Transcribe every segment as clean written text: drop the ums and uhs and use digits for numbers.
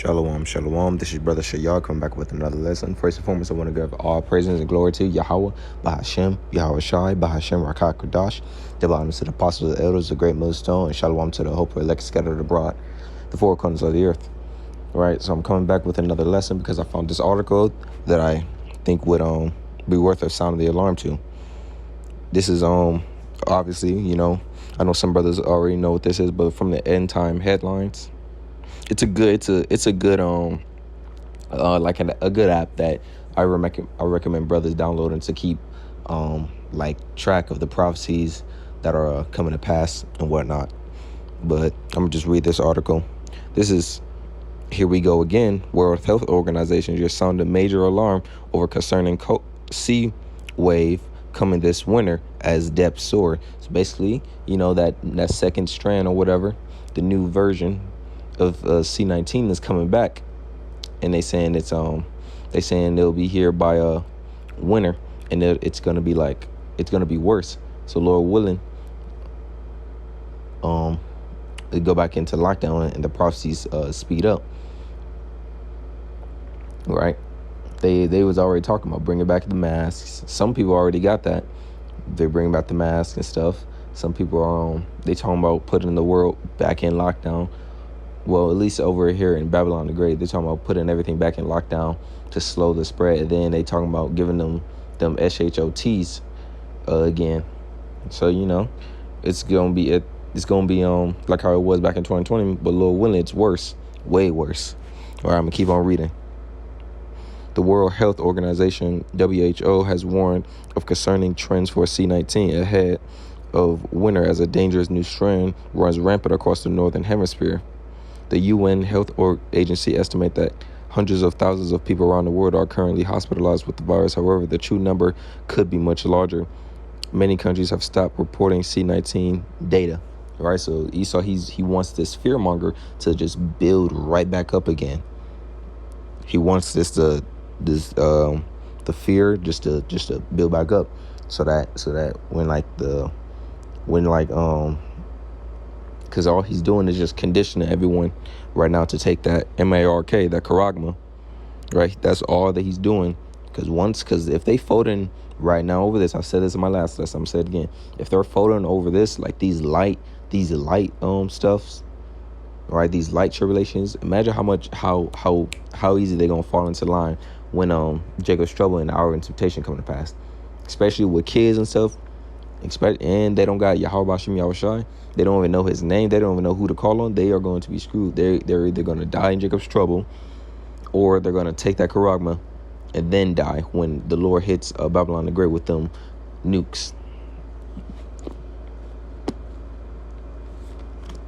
Shalom, shalom. This is Brother Shayar coming back with another lesson. First and foremost, I want to give all praises and glory to Yahweh, Bahashem, Yahweh Shai, Bahashem, Rakah Kodash, double honors to the apostles, the elders, the great millstone, and shalom to the hope of elect scattered abroad, the four corners of the earth. All right, so I'm coming back with another lesson because I found this article that I think would be worth a sound of the alarm to. This is obviously, I know some brothers already know what this is, but from the End Time Headlines. It's a good like a good app that I recommend brothers downloading to keep track of the prophecies that are coming to pass and whatnot. But I'm gonna just read this article. This is, here we go again. World Health Organization just sounded major alarm over concerning sea wave coming this winter as depths soar. So basically, that second strand or whatever, the new version of C-19 is coming back, and they saying they'll be here by winter, and it's gonna be worse. So Lord willing, they go back into lockdown and the prophecies speed up. Right? They was already talking about bringing back the masks. Some people already got that. They're bringing back the masks and stuff. Some people are they talking about putting the world back in lockdown. Well, at least over here in Babylon the Great, they're talking about putting everything back in lockdown to slow the spread. And then they talking about giving them SHOTs again. So it's gonna be like how it was back in 2020, but Lord willing, it's worse, way worse. All right, I'm gonna keep on reading. The World Health Organization, WHO, has warned of concerning trends for C-19 ahead of winter as a dangerous new strand runs rampant across the northern hemisphere. The UN Health Agency estimates that hundreds of thousands of people around the world are currently hospitalized with the virus. However, the true number could be much larger. Many countries have stopped reporting C-19 data. All right, so Esau, he wants this fearmonger to just build right back up again. He wants the fear just to build back up, so that because all he's doing is just conditioning everyone right now to take that MARK, that charagma, right? That's all that he's doing. Because if they folding right now over this, I said this in my last lesson, I'm saying it again. If they're folding over this, like these light stuffs, right? These light tribulations. Imagine how easy they're gonna fall into line when Jacob's trouble and the hour of temptation come to pass, especially with kids and stuff. And they don't got Yahweh Bashem Yahweh Shai. They don't even know his name. They don't even know who to call on. They are going to be screwed. They're either going to die in Jacob's trouble, or they're going to take that charagma and then die when the Lord hits Babylon the Great with them nukes.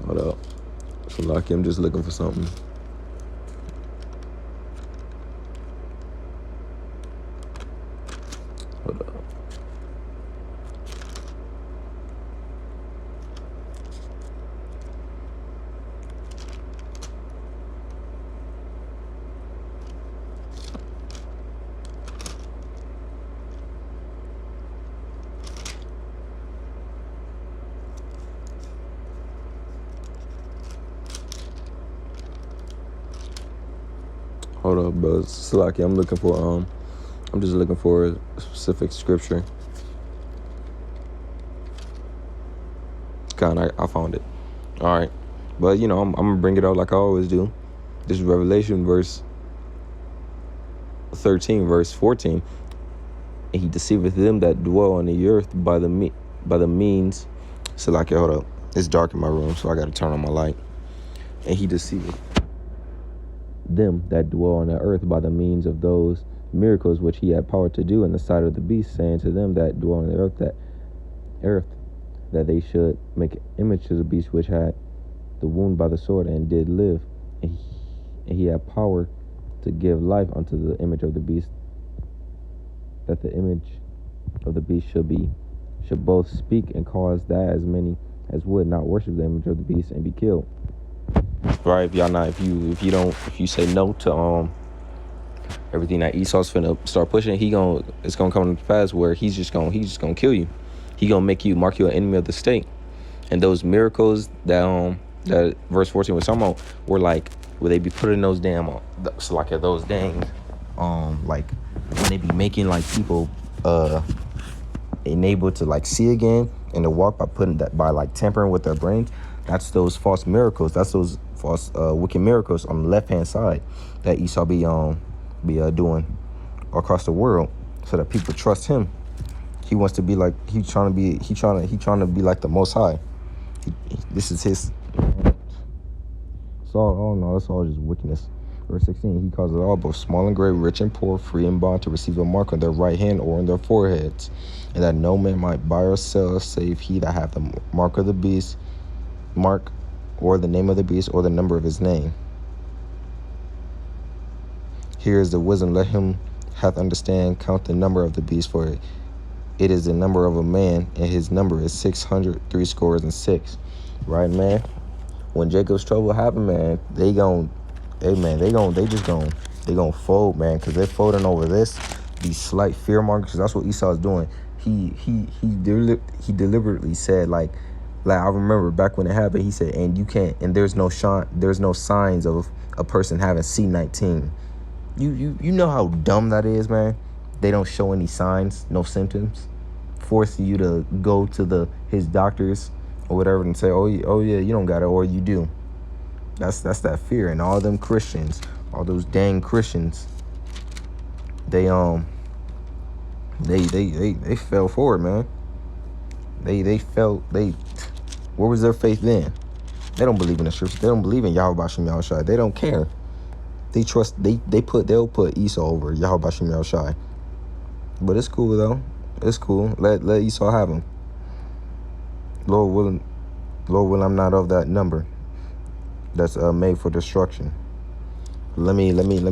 Hold up. So lucky, I'm just looking for something. Hold up. Hold up, bro. Salaki, I'm just looking for a specific scripture. I found it. All right. But, I'm going to bring it out like I always do. This is Revelation verse 13, verse 14. And he deceiveth them that dwell on the earth by the means. Salaki, hold up. It's dark in my room, so I got to turn on my light. And he deceiveth them that dwell on the earth by the means of those miracles which he had power to do in the sight of the beast, saying to them that dwell on the earth that they should make an image to the beast which had the wound by the sword and did live, and he had power to give life unto the image of the beast, that the image of the beast should both speak and cause that as many as would not worship the image of the beast and be killed. Right, if you say no to everything that Esau's finna start pushing, it's gonna come to pass where he's just gonna kill you. He gonna mark you an enemy of the state. And those miracles that That verse 14 was talking about where they be putting those damn so like those dang like when they be making like people enabled to like see again and to walk by putting that by like tampering with their brains. That's those false miracles. That's those false wicked miracles on the left hand side that Esau be doing across the world so that people trust him. He wants to be like he trying to be like the Most High. This is his. It's all, oh no, it's all just wickedness. Verse 16, he causes all, both small and great, rich and poor, free and bond, to receive a mark on their right hand or on their foreheads, and that no man might buy or sell save he that hath the mark of the beast, mark, or the name of the beast, or the number of his name. Here is the wisdom, let him hath understand, count the number of the beast, for it is the number of a man, and his number is 666. Right, man? When Jacob's trouble happened, man, they just gonna fold, man, because they're folding over these slight fear mongers. That's what Esau is doing. He deliberately said, like I remember back when it happened, he said, and you can't, and there's no signs of a person having C19. You know how dumb that is, man. They don't show any signs, no symptoms, forcing you to go to his doctors or whatever and say, oh yeah, you don't got it, or you do. That's that fear. And all them Christians, all those dang Christians, they fell for it, man. Where was their faith then? They don't believe in the scripture. They don't believe in Yahweh Bashim Yahushai. They don't care. They'll put Esau over Yahweh Bashim Yahushai. But it's cool though. It's cool. Let Esau have him. Lord willing, I'm not of that number that's made for destruction. Let me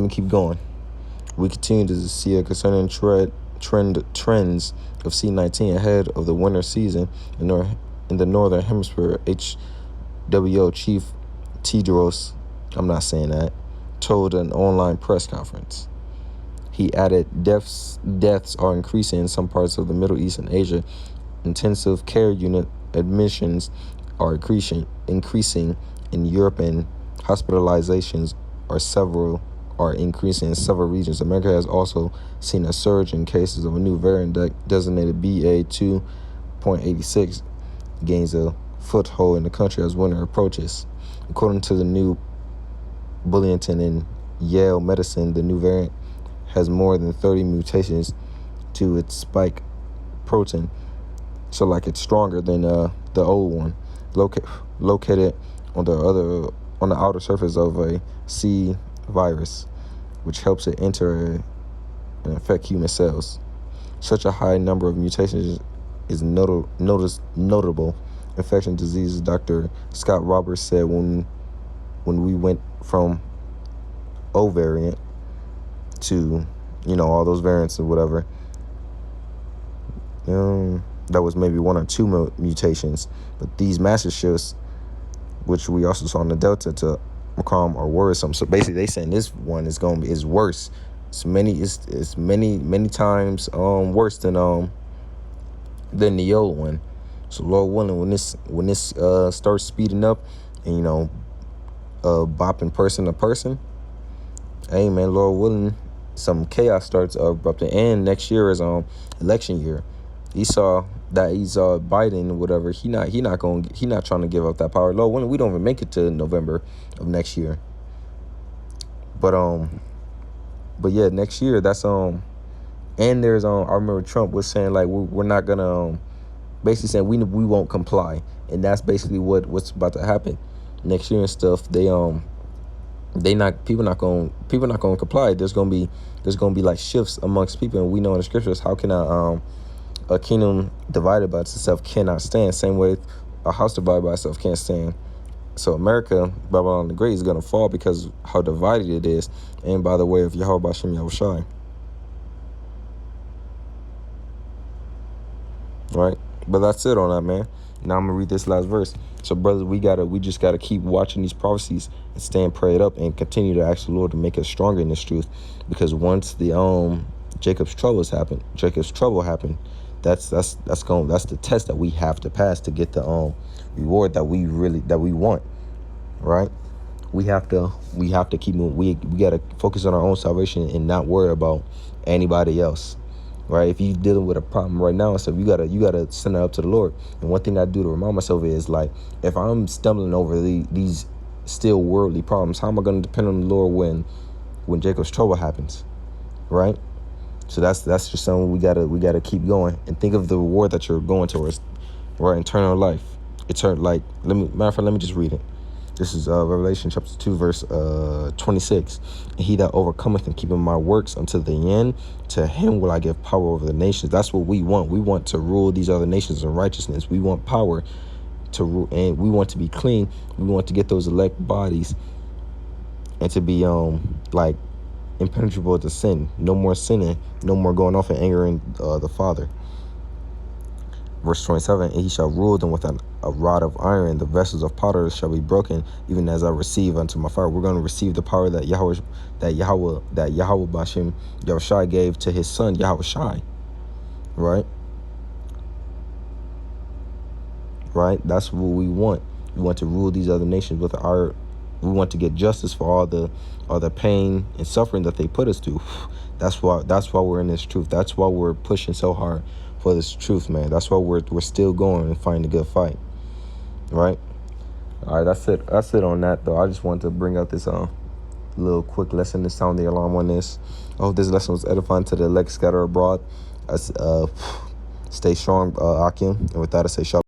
keep going. We continue to see a concerning trends of C19 ahead of the winter season in the northern hemisphere. HWO Chief Tedros, I'm not saying that, told an online press conference. He added, deaths are increasing in some parts of the Middle East and Asia. Intensive care unit admissions are increasing in Europe, and hospitalizations are increasing in several regions. America has also seen a surge in cases of a new variant designated BA.2.86 gains a foothold in the country as winter approaches. According to the new bulletin in Yale Medicine, the new variant has more than 30 mutations to its spike protein, so like it's stronger than the old one, located on the outer surface of a C virus, which helps it enter and infect human cells. Such a high number of mutations is notable infection diseases. Dr. Scott Roberts said when we went from O variant to, all those variants or whatever, that was maybe one or two mutations. But these massive shifts, which we also saw in the Delta to Macron, are worrisome. So basically, they saying this one is worse. It's many times worse than the old one. So Lord willing, when this starts speeding up and bopping person to person, hey man, Lord willing, some chaos starts erupting. And next year is election year. Esau Biden, whatever, he not trying to give up that power. Lord willing, we don't even make it to November of next year. But yeah, next year, that's and there's I remember Trump was saying like we're not gonna basically saying we won't comply, and that's basically what's about to happen next year and stuff. People not gonna comply. There's gonna be like shifts amongst people, and we know in the scriptures, how can a kingdom divided by itself cannot stand. Same way a house divided by itself can't stand. So America, Babylon the Great, is going to fall because how divided it is, and by the way of Yahweh Bashim Yahushai. Right? But that's it on that, man. Now I'm going to read this last verse. So brothers, we just got to keep watching these prophecies and staying prayed up and continue to ask the Lord to make us stronger in this truth. Because once the Jacob's trouble happened, that's the test that we have to pass to get the reward that we want. right? We have to keep moving. We gotta focus on our own salvation and not worry about anybody else, right? If you're dealing with a problem right now and stuff, you gotta send it up to the Lord. And one thing I do to remind myself is, like, if I'm stumbling over these still worldly problems, how am I gonna depend on the Lord when Jacob's trouble happens, right? So that's just something we gotta keep going and think of the reward that you're going towards, right? Eternal life. Like, matter of fact, let me just read it. This is Revelation chapter 2, verse 26. And he that overcometh and keepeth my works unto the end, to him will I give power over the nations. That's what we want. We want to rule these other nations in righteousness. We want power to rule, and we want to be clean. We want to get those elect bodies and to be like impenetrable to sin. No more sinning. No more going off and angering the Father. Verse 27, and he shall rule them with a rod of iron. The vessels of potter shall be broken, even as I receive unto my fire. We're going to receive the power that Yahweh Bashim Yahushai gave to his son Yahushai. Right? Right? That's what we want. We want to rule these other nations with our. We want to get justice for all the pain and suffering that they put us through. That's why we're in this truth. That's why we're pushing so hard for this truth, man. That's why we're still going and fighting a good fight. Right? All right, that's it on that, though. I just wanted to bring out this little quick lesson to sound the alarm on this. I hope this lesson was edifying to the elect scatter abroad. Stay strong, Akim. And with that, I say shalom.